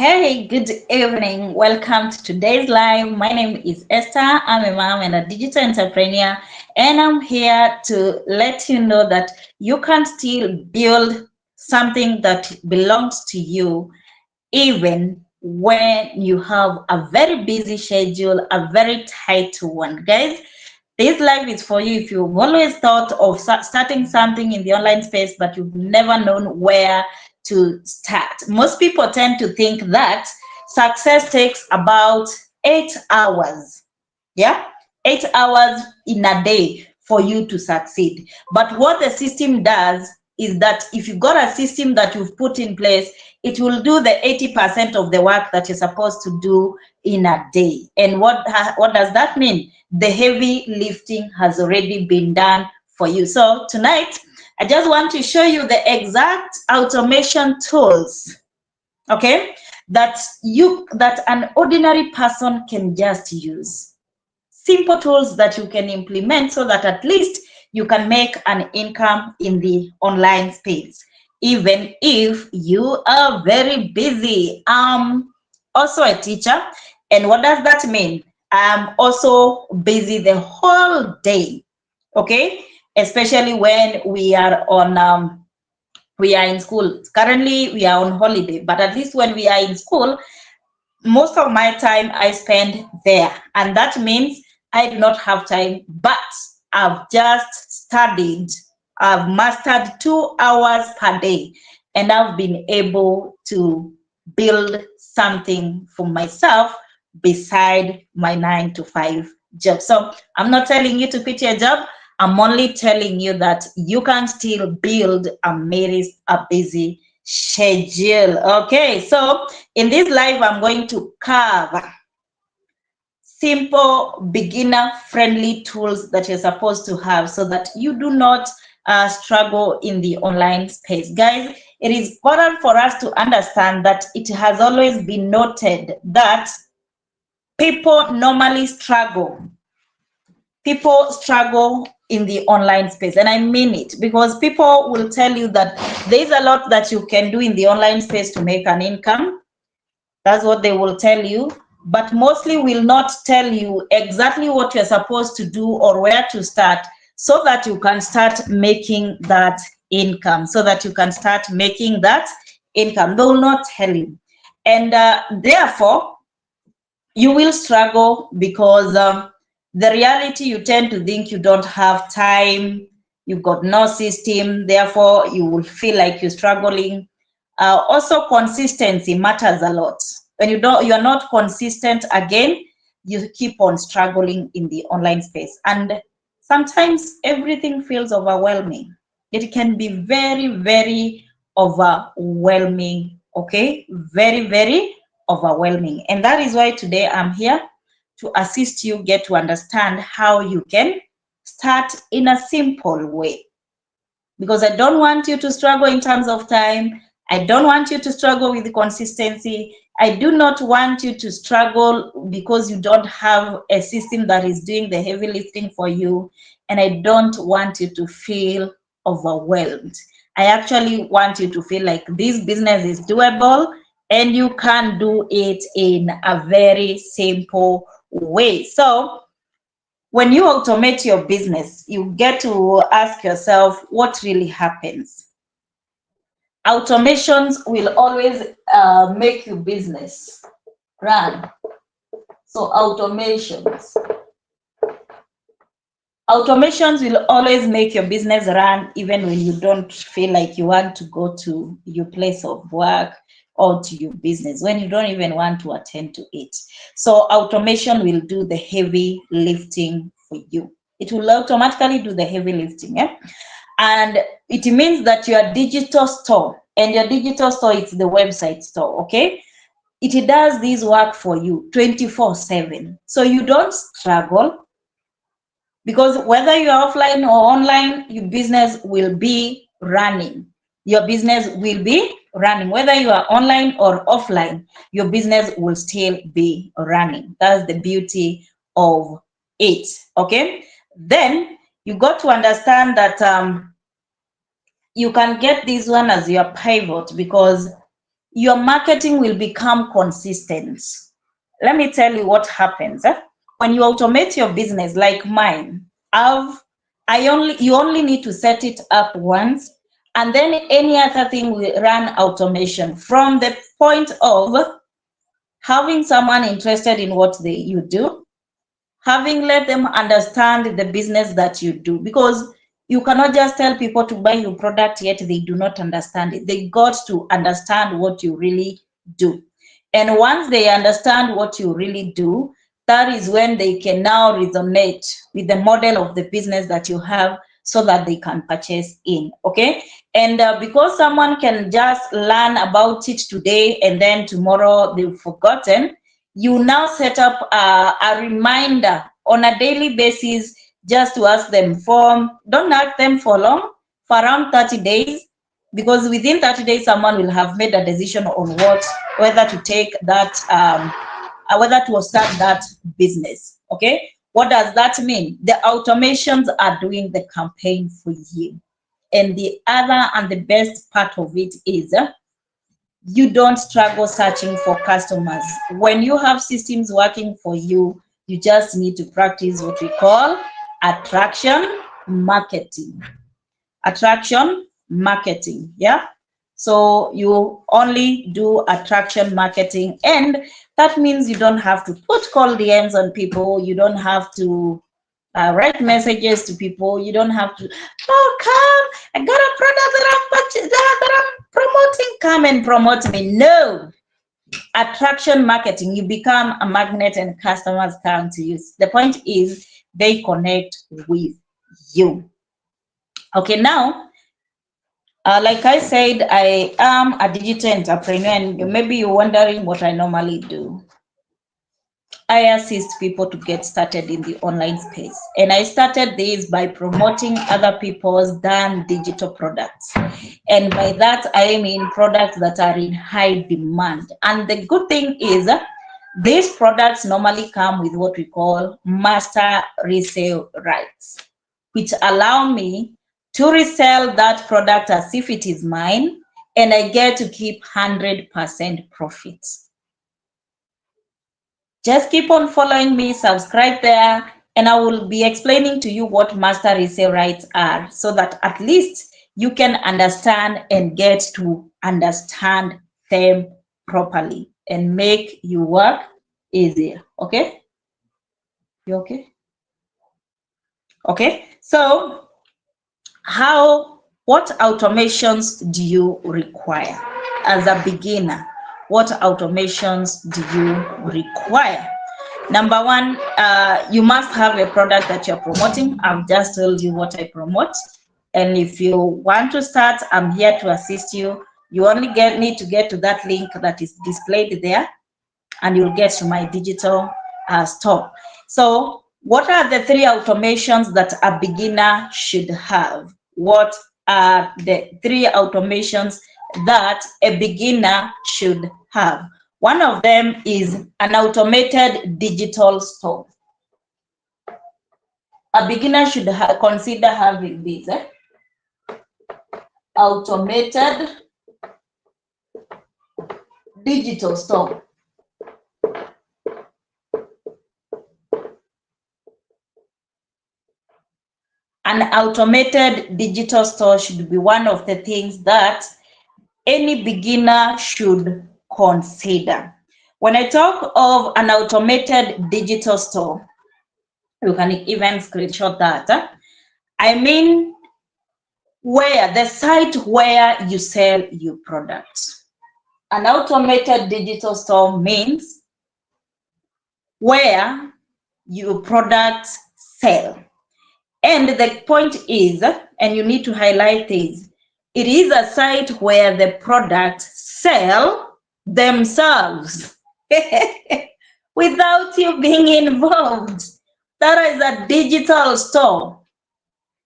Hey, good evening. Welcome to today's live. My name is Esther. I'm a mom and a digital entrepreneur, and I'm here to let you know that you can still build something that belongs to you even when you have a very busy schedule, a very tight one. Guys, this live is for you if you've always thought of starting something in the online space, but you've never known where to start. Most people tend to think that success takes about 8 hours. Yeah, 8 hours in a day for you to succeed. But what the system does is that if you've got a system that you've put in place, it will do the 80% of the work that you're supposed to do in a day. And what does that mean? The heavy lifting has already been done for you. So tonight, I just want to show you the exact automation tools, okay, that an ordinary person can just use. Simple tools that you can implement so that at least you can make an income in the online space, even if you are very busy. I'm also a teacher. And what does that mean? I'm also busy the whole day, okay? Especially when we are in school. Currently, we are on holiday, but at least when we are in school, most of my time I spend there. And that means I do not have time, but I've just studied. I've mastered 2 hours per day, and I've been able to build something for myself beside my 9 to 5 job. So I'm not telling you to quit your job. I'm only telling you that you can still build a busy schedule. Okay, so in this live, I'm going to cover simple beginner friendly tools that you're supposed to have so that you do not struggle in the online space. Guys, it is important for us to understand that it has always been noted that people normally struggle. People struggle in the online space, and I mean it, because people will tell you that there's a lot that you can do in the online space to make an income. That's what they will tell you, but mostly will not tell you exactly what you're supposed to do or where to start so that you can start making that income. They will not tell you. And therefore, you will struggle because the reality, you tend to think you don't have time, you've got no system, therefore you will feel like you're struggling. Also, consistency matters a lot. When you're not consistent, again, you keep on struggling in the online space. And sometimes everything feels overwhelming. It can be very, very overwhelming, okay? Very, very overwhelming. And that is why today I'm here to assist you get to understand how you can start in a simple way. Because I don't want you to struggle in terms of time. I don't want you to struggle with consistency. I do not want you to struggle because you don't have a system that is doing the heavy lifting for you. And I don't want you to feel overwhelmed. I actually want you to feel like this business is doable and you can do it in a very simple way. So when you automate your business, you get to ask yourself what really happens. Automations will always make your business run. So automations will always make your business run even when you don't feel like you want to go to your place of work or to your business, when you don't even want to attend to it. So automation will do the heavy lifting for you. It will automatically do the heavy lifting. And it means that your digital store, and your digital store is the website store, okay? It does this work for you 24/7. So you don't struggle, because whether you are offline or online, your business will be running. Your business will be running. Whether you are online or offline, your business will still be running. That's the beauty of it, okay? Then you got to understand that you can get this one as your pivot, because your marketing will become consistent. Let me tell you what happens. When you automate your business like mine, you only need to set it up once, and then any other thing will run automation from the point of having someone interested in what you do, having let them understand the business that you do, because you cannot just tell people to buy your product yet they do not understand it. They got to understand what you really do. And once they understand what you really do, that is when they can now resonate with the model of the business that you have, so that they can purchase in. Okay. And because someone can just learn about it today and then tomorrow they've forgotten, you now set up a reminder on a daily basis, just to ask them don't ask them for long, for around 30 days, because within 30 days, someone will have made a decision on whether to take that, whether to start that business. Okay. What does that mean? The automations are doing the campaign for you. And the other and the best part of it is, you don't struggle searching for customers. When you have systems working for you, you just need to practice what we call attraction marketing. Attraction marketing, yeah? So you only do attraction marketing, and that means you don't have to put cold DMs on people. You don't have to write messages to people. You don't have to, oh, come, I got a product that I'm promoting, come and promote me. No. Attraction marketing, you become a magnet and customers come to you. The point is they connect with you. Okay, now, like I said, I am a digital entrepreneur, and maybe you're wondering what I normally do. I assist people to get started in the online space. And I started this by promoting other people's done digital products. And by that, I mean products that are in high demand. And the good thing is, these products normally come with what we call master resale rights, which allow me to resell that product as if it is mine, and I get to keep 100% profits. Just keep on following me, subscribe there, and I will be explaining to you what master resale rights are, so that at least you can understand and get to understand them properly and make your work easier. Okay? You okay? Okay. So what automations do you require as a beginner? What automations do you require? Number one, you must have a product that you're promoting. I've just told you what I promote. And if you want to start, I'm here to assist you. You only need to get to that link that is displayed there, and you'll get to my digital store. So what are the 3 automations that a beginner should have? What are the 3 automations that a beginner should have? One of them is an automated digital store. A beginner should consider having this. Automated digital store. An automated digital store should be one of the things that any beginner should consider. When I talk of an automated digital store, you can even screenshot that. I mean the site where you sell your products. An automated digital store means where your products sell. And the point is, and you need to highlight this, it is a site where the products sell themselves without you being involved. That is a digital store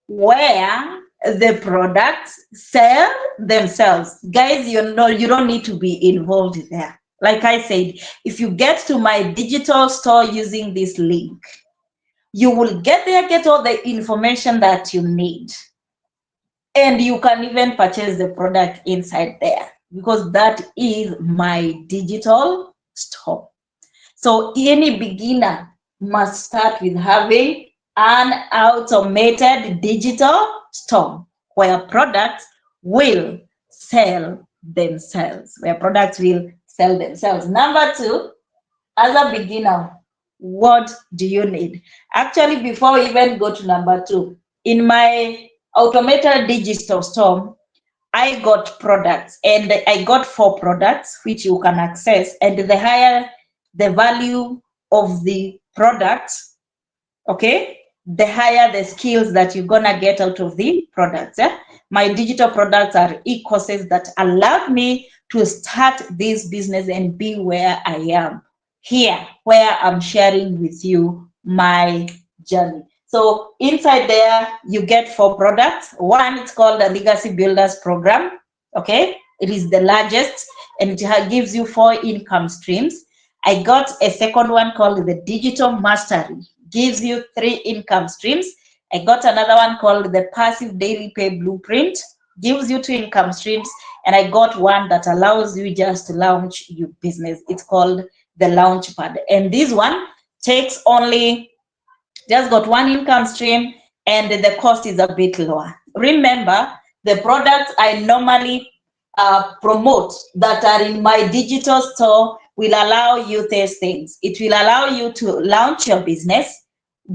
where the products sell themselves. Guys, you don't need to be involved there. Like I said, if you get to my digital store using this link, you will get all the information that you need. And you can even purchase the product inside there. because that is my digital store. So any beginner must start with having an automated digital store where products will sell themselves. Where products will sell themselves. Number two, as a beginner, what do you need? Actually, before we even go to number two, in my automated digital store, I got products and I got 4 products which you can access, and the higher the value of the products, okay, the higher the skills that you're gonna get out of the products. Yeah? My digital products are e-courses that allowed me to start this business and be where I am here, where I'm sharing with you my journey. So inside there, you get 4 products. One, it's called the Legacy Builders Program. Okay, it is the largest, and it gives you 4 income streams. I got a second one called the Digital Mastery, gives you 3 income streams. I got another one called the Passive Daily Pay Blueprint, gives you 2 income streams. And I got one that allows you just to launch your business. It's called the Launchpad. And this one takes only, just got 1 income stream, and the cost is a bit lower. Remember, the products I normally promote that are in my digital store will allow you these things. It will allow you to launch your business,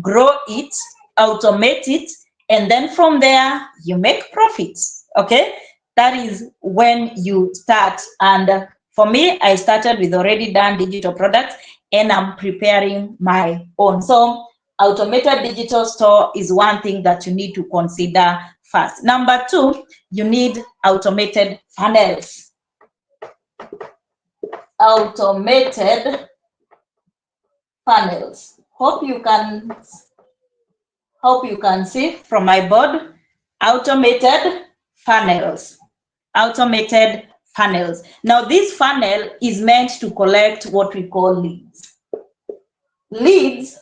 grow it, automate it, and then from there you make profits. Okay, that is when you start. And for me, I started with already done digital products, and I'm preparing my own. So automated digital store is one thing that you need to consider first. Number two, you need automated funnels. Automated funnels. Hope you can see from my board. Automated funnels. Automated funnels. Now this funnel is meant to collect what we call leads. Leads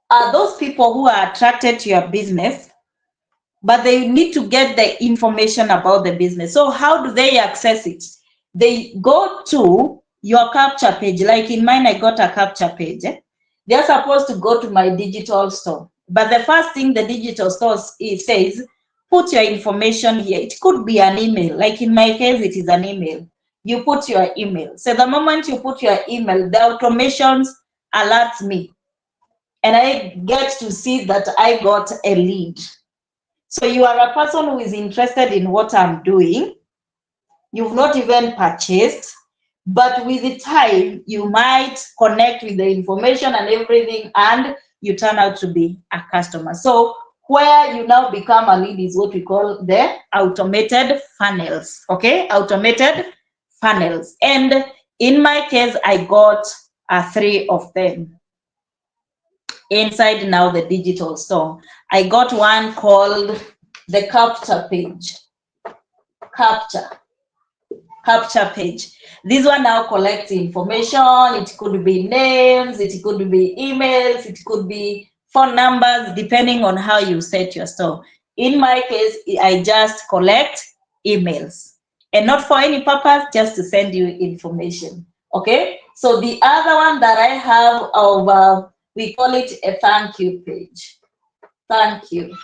are those people who are attracted to your business, but they need to get the information about the business. So how do they access it? They go to your capture page. Like in mine, I got a capture page. They're supposed to go to my digital store. But the first thing the digital store says, put your information here. It could be an email. Like in my case, it is an email. You put your email. So the moment you put your email, the automations alerts me. And I get to see that I got a lead. So you are a person who is interested in what I'm doing. You've not even purchased, but with the time, you might connect with the information and everything, and you turn out to be a customer. So where you now become a lead is what we call the automated funnels. Okay, automated funnels. And in my case, I got 3 of them inside now the digital store. I got one called the capture page. Capture page. This one now collects information. It could be names, it could be emails, it could be phone numbers, depending on how you set your store. In my case, I just collect emails, and not for any purpose, just to send you information. Okay, so the other one that I have of we call it a thank you page. Thank you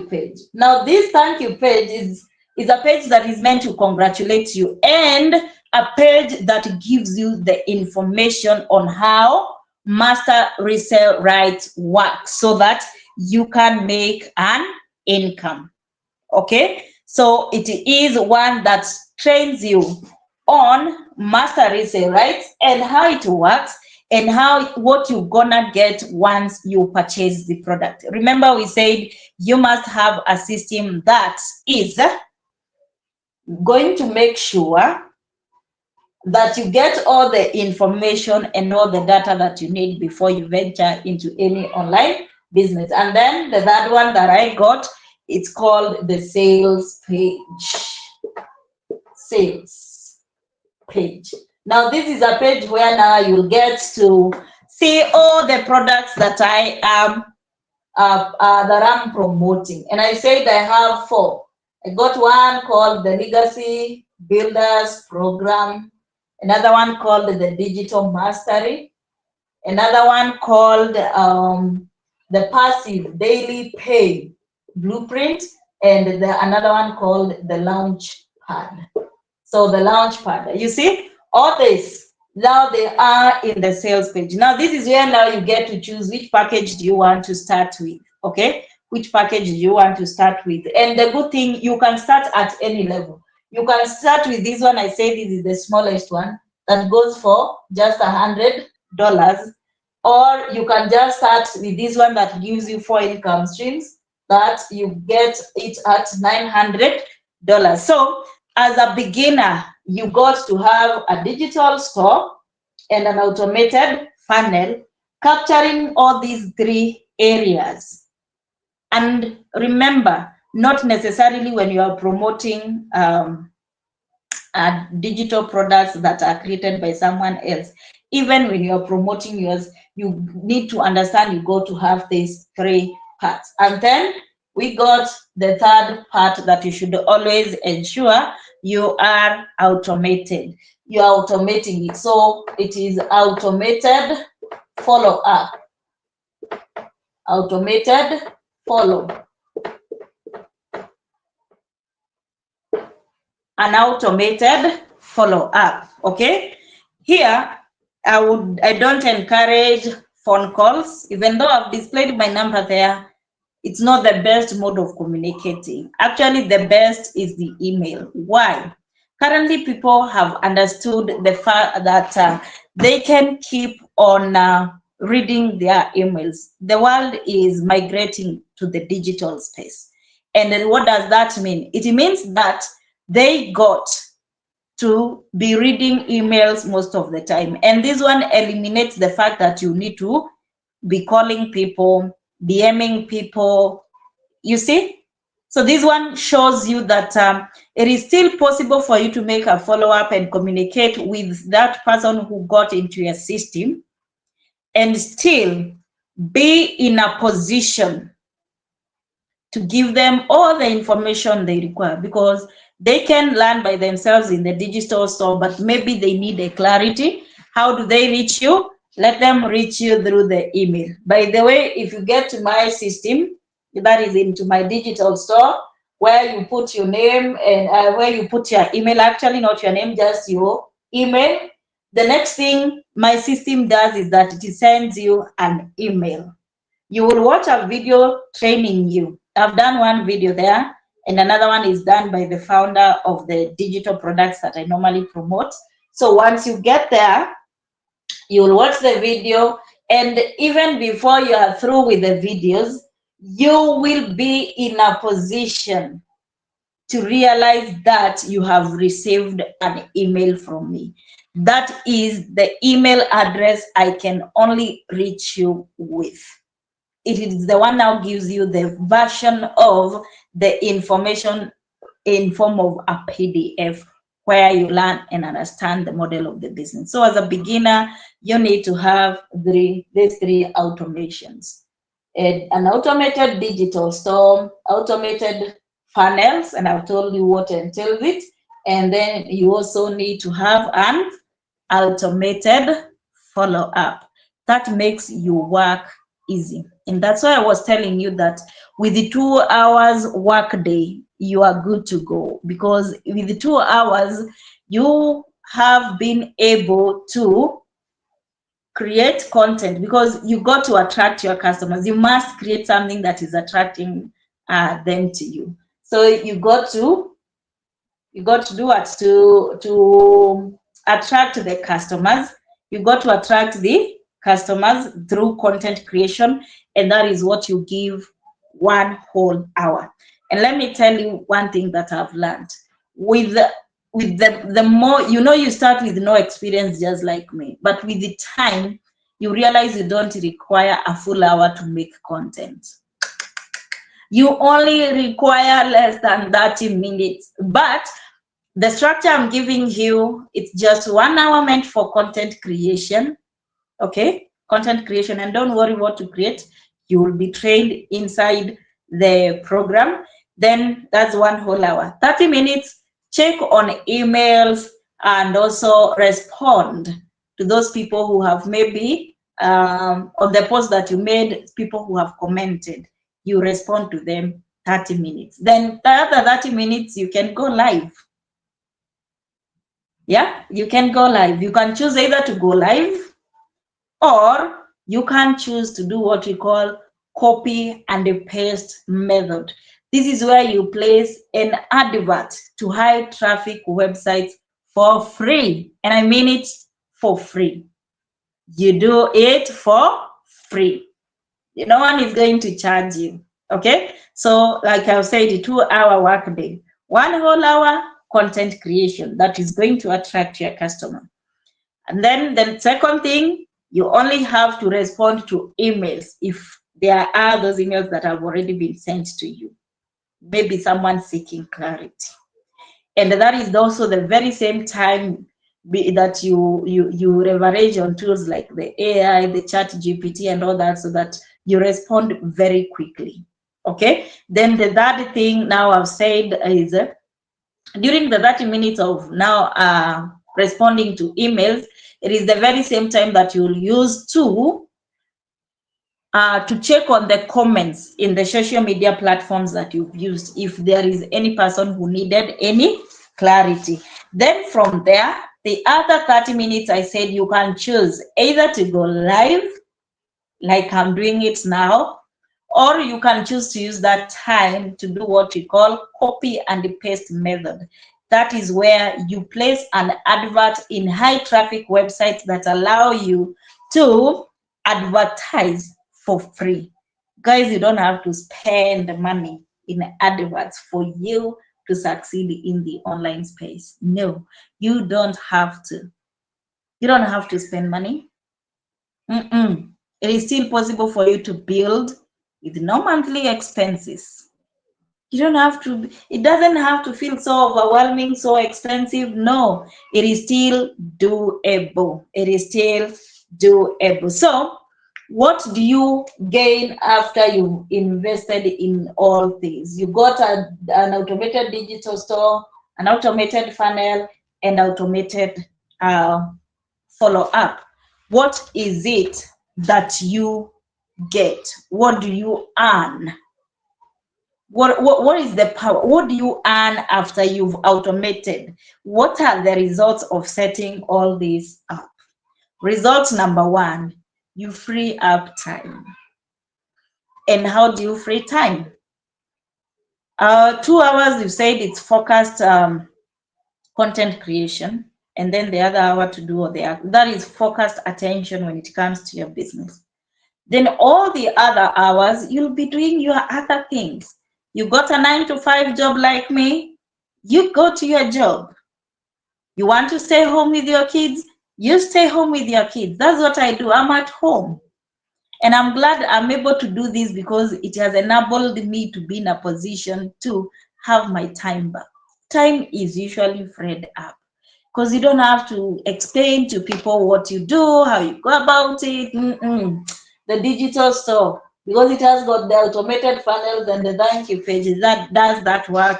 page. Now this thank you page is a page that is meant to congratulate you, and a page that gives you the information on how master resale rights work, so that you can make an income. Okay, so it is one that trains you on master resale rights and how it works, and what you're gonna get once you purchase the product. Remember, we said you must have a system that is going to make sure that you get all the information and all the data that you need before you venture into any online business. And then the third one that I got, it's called the sales page. Sales page. Now this is a page where now you'll get to see all the products that I am that I'm promoting. And I said I have 4. I got one called the Legacy Builders Program, another one called the Digital Mastery, another one called the Passive Daily Pay Blueprint, and another one called the Launch Pad. So the launch pad, you see, all this, now they are in the sales page. Now this is where now you get to choose which package do you want to start with, okay? Which package do you want to start with? And the good thing, you can start at any level. You can start with this one. I say this is the smallest one that goes for just $100, or you can just start with this one that gives you 4 income streams that you get it at $900. So as a beginner, you got to have a digital store and an automated funnel capturing all these 3 areas. And remember, not necessarily when you are promoting digital products that are created by someone else. Even when you're promoting yours, you need to understand you got to have these 3 parts. And then we got the 3rd part that you should always ensure you are automated. You are automating it. So it is automated follow-up. Automated follow. An automated follow-up. Okay, here I don't encourage phone calls. Even though I've displayed my number there, it's not the best mode of communicating. Actually, the best is the email. Why? Currently, people have understood the fact that they can keep on reading their emails. The world is migrating to the digital space. And then what does that mean? It means that they got to be reading emails most of the time. And this one eliminates the fact that you need to be calling people, DMing people, you see? So this one shows you that it is still possible for you to make a follow-up and communicate with that person who got into your system and still be in a position to give them all the information they require, because they can learn by themselves in the digital store, but maybe they need a clarity. How do they reach you? Let them reach you through the email. By the way, if you get to my system, that is into my digital store, where you put your name and where you put your email, actually not your name, just your email. The next thing my system does is that it sends you an email. You will watch a video training you. I've done one video there, and another one is done by the founder of the digital products that I normally promote. So once you get there, you will watch the video, and even before you are through with the videos, you will be in a position to realize that you have received an email from me. That is the email address I can only reach you with. It is the one now gives you the version of the information in form of a PDF where you learn and understand the model of the business. So as a beginner, you need to have these 3 automations. An automated digital store, automated funnels, and I've told you what entails it. And then you also need to have an automated follow-up. That makes your work easy. And that's why I was telling you that with the 2 hours work day, you are good to go, because with the 2 hours, you have been able to create content, because you got to attract your customers. You must create something that is attracting them to you. So you got to do what to attract the customers. You got to attract the customers through content creation, and that is what you give 1 whole hour. And let me tell you one thing that I've learned with the more, you start with no experience, just like me, but with the time you realize you don't require a full hour to make content. You only require less than 30 minutes, but the structure I'm giving you, it's just 1 hour meant for content creation. Okay, content creation, and don't worry what to create. You will be trained inside the program. Then that's 1 whole hour. 30 minutes, check on emails and also respond to those people who have maybe on the post that you made, people who have commented, you respond to them 30 minutes. Then the other 30 minutes, you can go live. Yeah, you can go live. You can choose either to go live, or you can choose to do what we call copy and paste method. This is where you place an advert to high traffic websites for free. And I mean it, for free. You do it for free. No one is going to charge you. Okay? So, like I've said, 2-hour workday, 1 whole hour content creation that is going to attract your customer. And then the second thing, you only have to respond to emails if there are those emails that have already been sent to you. Maybe someone seeking clarity. And that is also the very same time that you leverage on tools like the AI, the chat GPT and all that, so that you respond very quickly. Okay? Then the third thing now I've said is during the 30 minutes of now responding to emails, it is the very same time that you'll use to check on the comments in the social media platforms that you've used, if there is any person who needed any clarity. Then from there, the other 30 minutes, I said you can choose either to go live, like I'm doing it now, or you can choose to use that time to do what we call copy and paste method. That is where you place an advert in high traffic websites that allow you to advertise for free. Guys, you don't have to spend money in adverts for you to succeed in the online space. No, you don't have to. You don't have to spend money. It is still possible for you to build with no monthly expenses. You don't have to, it doesn't have to feel so overwhelming, so expensive. No, it is still doable. It is still doable. So, what do you gain after you invested in all these? You got an automated digital store, an automated funnel, and automated follow-up. What is it that you get? What do you earn? What is the power? What do you earn after you've automated? What are the results of setting all this up? Result number one, you free up time. And how do you free time? 2 hours, you said it's focused content creation, and then the other hour to do all that is focused attention when it comes to your business. Then all the other hours, you'll be doing your other things. You got a 9-to-5 job like me, you go to your job. You want to stay home with your kids, you stay home with your kids. That's what I do. I'm at home. And I'm glad I'm able to do this because it has enabled me to be in a position to have my time back. Time is usually freed up because you don't have to explain to people what you do, how you go about it. The digital store, because it has got the automated funnels and the thank you pages, that does that work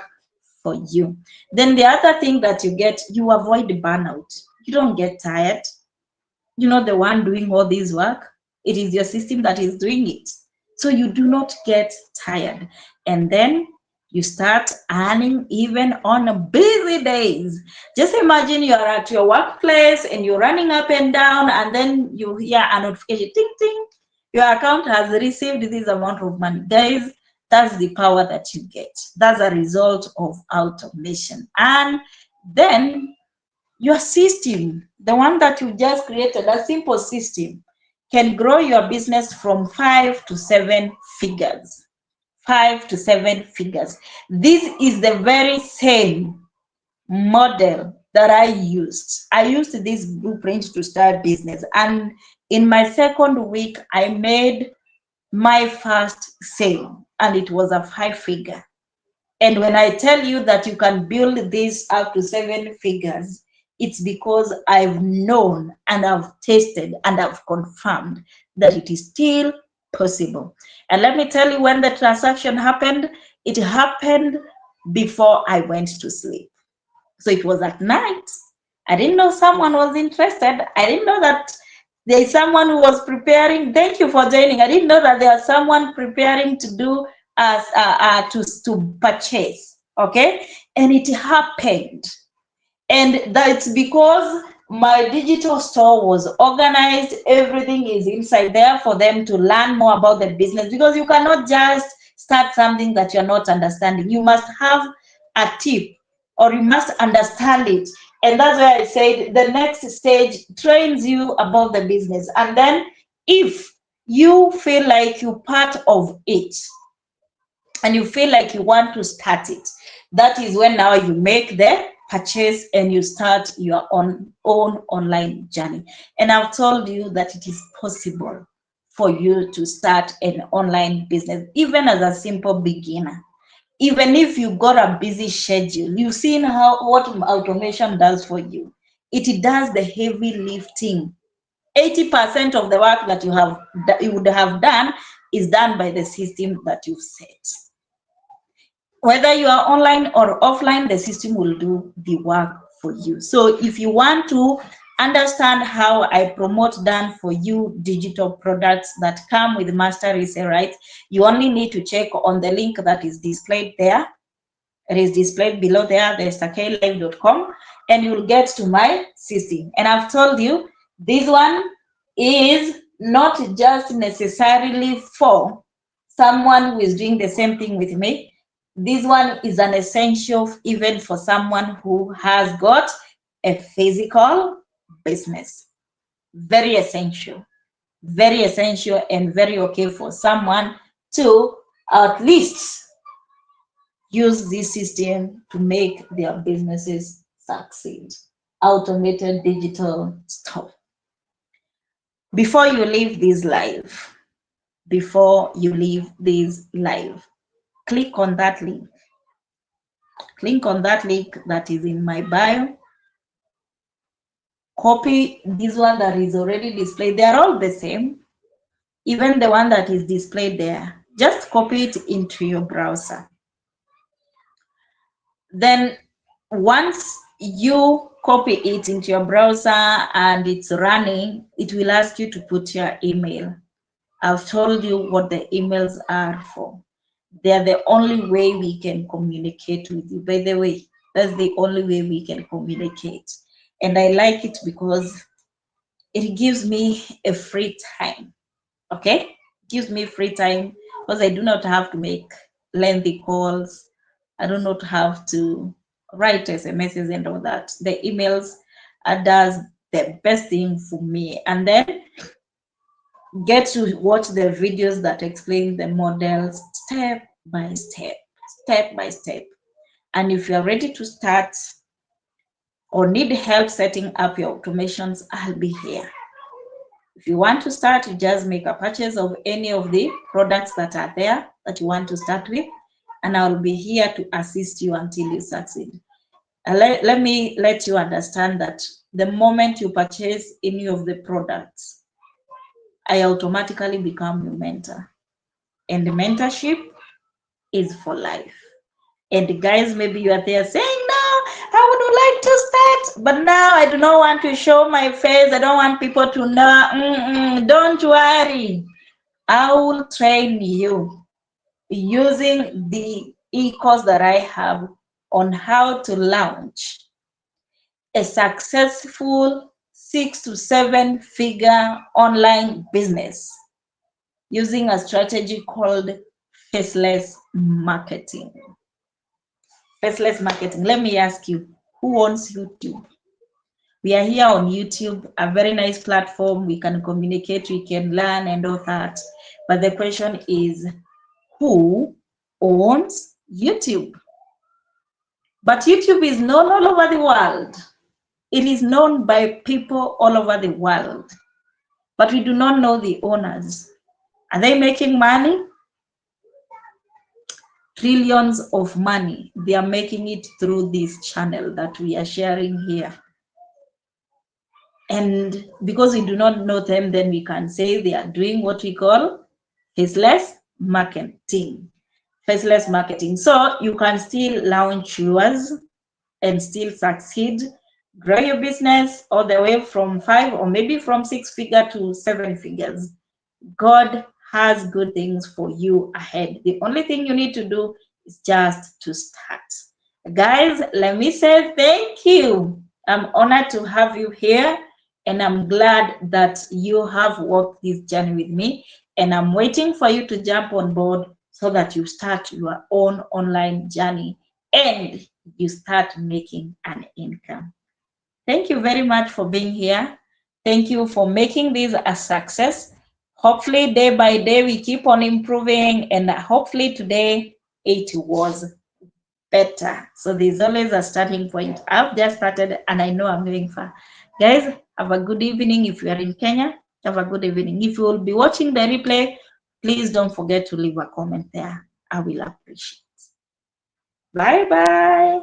for you. Then the other thing that you get, you avoid burnout. You don't get tired. You're not the one doing all this work. It is your system that is doing it. So you do not get tired. And then you start earning even on busy days. Just imagine you are at your workplace and you're running up and down, and then you hear a notification, ting, ting, your account has received this amount of money. Guys, that's the power that you get. That's a result of automation. And then your system, the one that you just created, a simple system, can grow your business from 5 to 7 figures. 5 to 7 figures. This is the very same model that I used. I used this blueprint to start business, and in my second week, I made my first sale, and it was a 5-figure. And when I tell you that you can build this up to 7 figures, it's because I've known and I've tested and I've confirmed that it is still possible. And let me tell you when the transaction happened. It happened before I went to sleep. So it was at night. I didn't know someone was interested. I didn't know that there is someone who was preparing. Thank you for joining. I didn't know that there was someone preparing to do to purchase. Okay, and it happened, and that's because my digital store was organized. Everything is inside there for them to learn more about the business, because you cannot just start something that you're not understanding. You must have a tip, or you must understand it. And that's why I said the next stage trains you about the business. And then if you feel like you're part of it and you feel like you want to start it, that is when now you make the purchase and you start your own online journey. And I've told you that it is possible for you to start an online business, even as a simple beginner. Even if you got a busy schedule, you've seen how what automation does for you. It does the heavy lifting. 80% of the work that you would have done is done by the system that you've set. Whether you are online or offline, the system will do the work for you. So if you want to understand how I promote done for you digital products that come with master resale rights, you only need to check on the link that is displayed there. It is displayed below there, the stakelive.com, and you'll get to my system. And I've told you this one is not just necessarily for someone who is doing the same thing with me. This one is an essential even for someone who has got a physical business. Very essential, and very okay for someone to at least use this system to make their businesses succeed. Automated digital stuff. Before you leave this live, click on that link. Click on that link that is in my bio. Copy this one that is already displayed. They are all the same. Even the one that is displayed there, just copy it into your browser. Then once you copy it into your browser and it's running, it will ask you to put your email. I've told you what the emails are for. They're the only way we can communicate with you. By the way, that's the only way we can communicate. And I like it because it gives me a free time. Okay? It gives me free time because I do not have to make lengthy calls. I do not have to write SMSs and all that. The emails does the best thing for me. And then get to watch the videos that explain the models step by step, step by step. And if you're ready to start or need help setting up your automations, I'll be here. If you want to start, you just make a purchase of any of the products that are there that you want to start with, and I'll be here to assist you until you succeed. Let me let you understand that the moment you purchase any of the products, I automatically become your mentor. And the mentorship is for life. And guys, maybe you are there saying, no, I would like to start, but now I do not want to show my face. I don't want people to know. Don't worry. I will train you using the e-course that I have on how to launch a successful 6 to 7 figure online business using a strategy called faceless marketing. Faceless marketing. Let me ask you, who owns YouTube? We are here on YouTube, a very nice platform. We can communicate, we can learn and all that. But the question is, who owns YouTube? But YouTube is known all over the world. It is known by people all over the world. But we do not know the owners. Are they making money? Trillions of money. They are making it through this channel that we are sharing here. And because we do not know them, then we can say they are doing what we call faceless marketing. faceless marketing. So you can still launch yours and still succeed, grow your business all the way from 5 or maybe from 6 figure to 7 figures. God has good things for you ahead. The only thing you need to do is just to start. Guys, let me say thank you. I'm honored to have you here, and I'm glad that you have walked this journey with me. And I'm waiting for you to jump on board so that you start your own online journey and you start making an income. Thank you very much for being here. Thank you for making this a success. Hopefully, day by day, we keep on improving, and hopefully, today it was better. So, there's always a starting point. I've just started, and I know I'm going far. Guys, have a good evening. If you are in Kenya, have a good evening. If you will be watching the replay, please don't forget to leave a comment there. I will appreciate it. Bye bye.